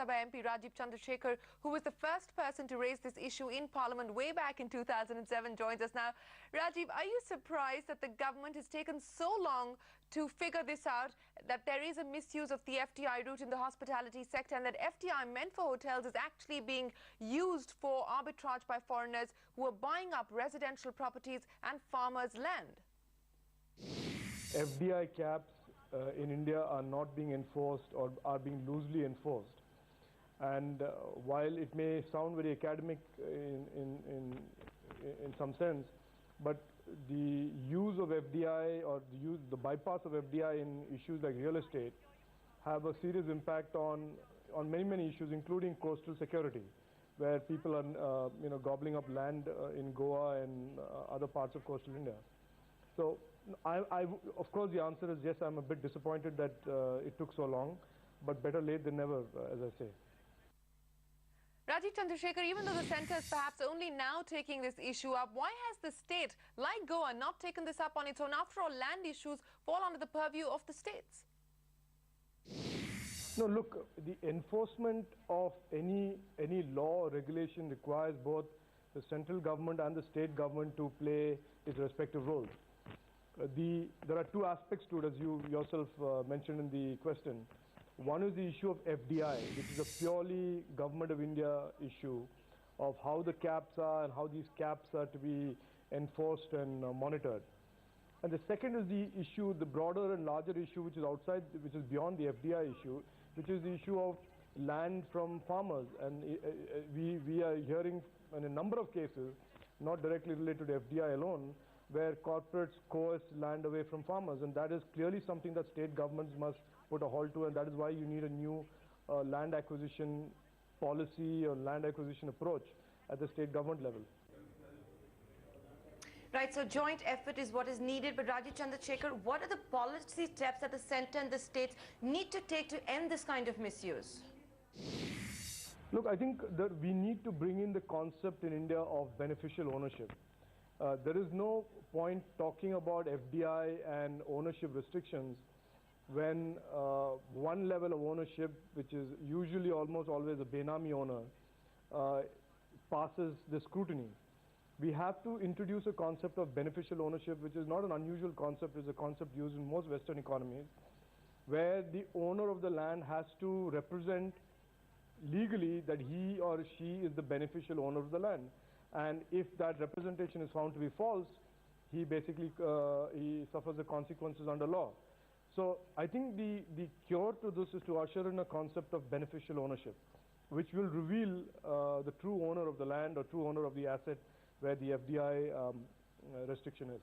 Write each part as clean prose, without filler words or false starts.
Sabha MP Rajiv Chandrasekhar, who was the first person to raise this issue in Parliament way back in 2007, joins us now. Rajiv, are you surprised that the government has taken so long to figure this out, that there is a misuse of the FDI route in the hospitality sector, and that FDI meant for hotels is actually being used for arbitrage by foreigners who are buying up residential properties and farmers' land? FDI caps in India are not being enforced or are being loosely enforced. And while it may sound very academic in some sense, but the use of FDI or the bypass of FDI in issues like real estate have a serious impact on many issues, including coastal security, where people are gobbling up land in Goa and other parts of coastal India. So of course, the answer is yes, I'm a bit disappointed that it took so long, but better late than never, as I say. Rajiv Chandrasekhar, even though the centre is perhaps only now taking this issue up, why has the state, like Goa, not taken this up on its own? After all, land issues fall under the purview of the states. No, look, the enforcement of any law or regulation requires both the central government and the state government to play its respective roles. There are two aspects to it, as you yourself mentioned in the question. One is the issue of FDI, which is a purely Government of India issue of how the caps are and how these caps are to be enforced and monitored. And the second is the issue, the broader and larger issue, which is outside, which is beyond the FDI issue, which is the issue of land from farmers. And we are hearing in a number of cases, not directly related to FDI alone, where corporates coerce land away from farmers, and that is clearly something that state governments must put a halt to, and that is why you need a new land acquisition policy or land acquisition approach at the state government level. Right, so joint effort is what is needed, but Rajiv Chandrasekhar, what are the policy steps that the centre and the states need to take to end this kind of misuse? Look, I think that we need to bring in the concept in India of beneficial ownership. There is no point talking about FDI and ownership restrictions when one level of ownership, which is usually almost always a Benami owner, passes the scrutiny. We have to introduce a concept of beneficial ownership, which is not an unusual concept. It's a concept used in most Western economies, where the owner of the land has to represent legally that he or she is the beneficial owner of the land. And if that representation is found to be false, he basically he suffers the consequences under law. So I think the cure to this is to usher in a concept of beneficial ownership, which will reveal the true owner of the land or true owner of the asset where the FDI restriction is.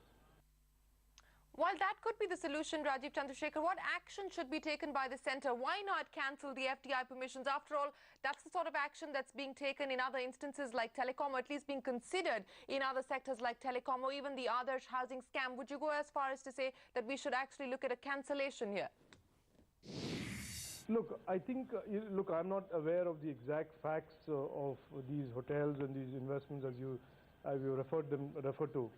While that could be the solution, Rajiv Chandrasekhar, what action should be taken by the centre? Why not cancel the FDI permissions? After all, that's the sort of action that's being taken in other instances like telecom, or at least being considered in other sectors like telecom, or even the Adarsh housing scam. Would you go as far as to say that we should actually look at a cancellation here? Look, I think, look, I'm not aware of the exact facts of these hotels and these investments as you referred to.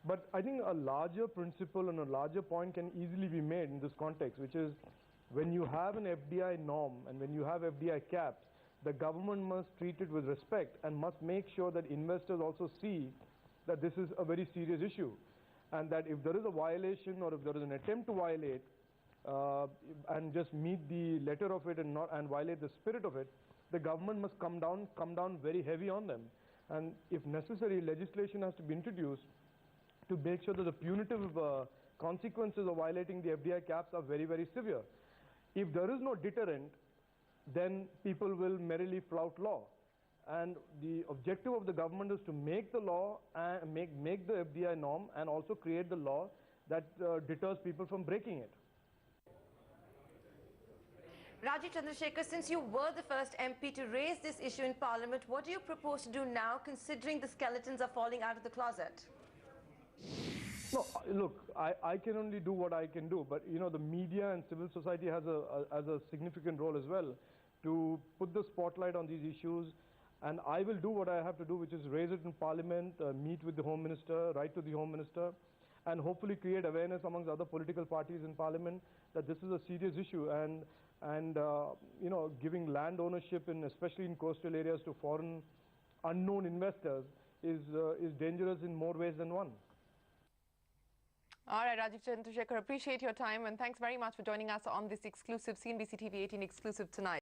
But I think a larger principle and a larger point can easily be made in this context, which is when you have an FDI norm and when you have FDI caps, the government must treat it with respect and must make sure that investors also see that this is a very serious issue, and that if there is a violation or if there is an attempt to violate and just meet the letter of it and violate the spirit of it, the government must come down very heavy on them. And if necessary, legislation has to be introduced to make sure that the punitive consequences of violating the FDI caps are very, very severe. If there is no deterrent, then people will merrily flout law. And the objective of the government is to make the law and make the FDI norm and also create the law that deters people from breaking it. Rajiv Chandrasekhar, since you were the first MP to raise this issue in Parliament, what do you propose to do now, considering the skeletons are falling out of the closet? No, look, I can only do what I can do, but the media and civil society has a significant role as well to put the spotlight on these issues, and I will do what I have to do, which is raise it in Parliament, meet with the Home Minister, write to the Home Minister, and hopefully create awareness amongst other political parties in Parliament that this is a serious issue. And and giving land ownership, especially in coastal areas, to foreign unknown investors is dangerous in more ways than one. All right, Rajiv Chandrasekhar, appreciate your time and thanks very much for joining us on this exclusive CNBC TV 18 exclusive tonight.